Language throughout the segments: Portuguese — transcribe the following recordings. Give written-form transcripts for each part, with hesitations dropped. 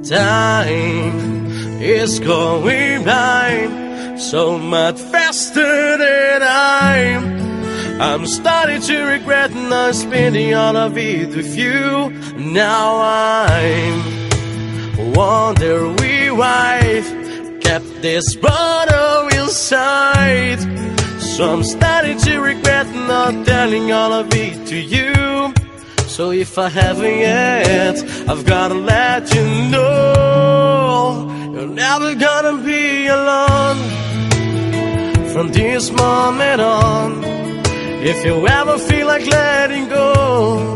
Time is going by so much faster than I'm starting to regret not spending all of it with you. Now I'm wondering why I've kept this bottle inside. So I'm starting to regret not telling all of it to you. So if I haven't yet, I've gotta let you know you're never gonna be alone from this moment on. If you ever feel like letting go,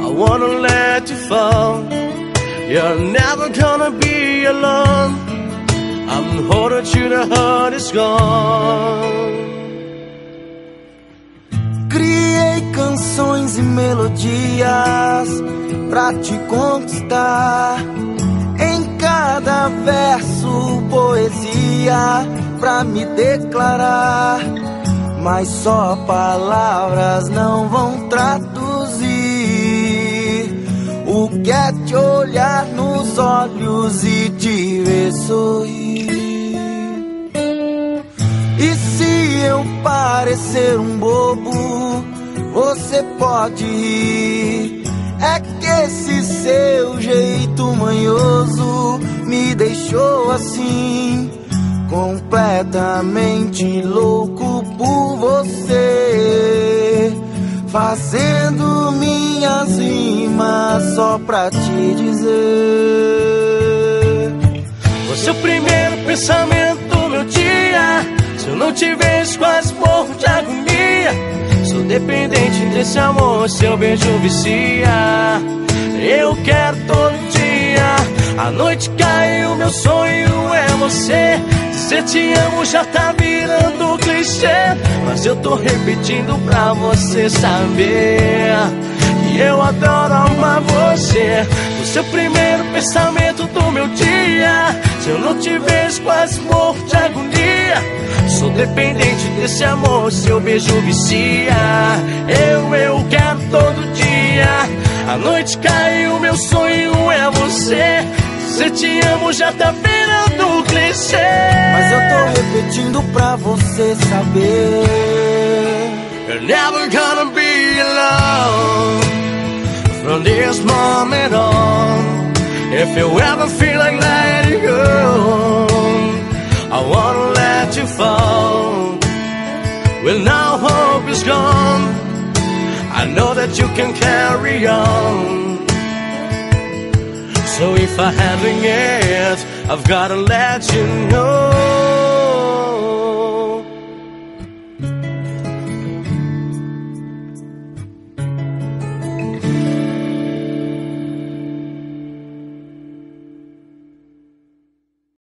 I wanna let you fall. You're never gonna be alone. I'm holding you, the heart is gone. Criei canções e melodias pra te conquistar. Em cada verso, poesia pra me declarar. Mas só palavras não vão traduzir o que é te olhar nos olhos e te ver sorrir. E se eu parecer um bobo, você pode rir. É que esse seu jeito manhoso me deixou assim, completamente louco por você, fazendo minhas rimas só pra te dizer. Você é o primeiro pensamento do meu dia. Se eu não te vejo, quase morro de agonia. Sou dependente desse amor, seu beijo vicia. Eu quero todo dia. A noite caiu, meu sonho é você. Dizer te amo já tá virando clichê, mas eu tô repetindo pra você saber que eu adoro amar você. Você é o primeiro pensamento do meu dia. Se eu não te vejo, quase morro de agonia. Sou dependente desse amor, seu beijo vicia. Eu quero todo dia. A noite caiu, meu sonho é você. Se te amo já tá virando clichê, mas eu tô repetindo pra você saber. You're never gonna be alone from this moment on. If you ever feel like letting go, I wanna let you fall. Well, now hope is gone. I know that you can carry on. So if I haven't yet, I've gotta let you know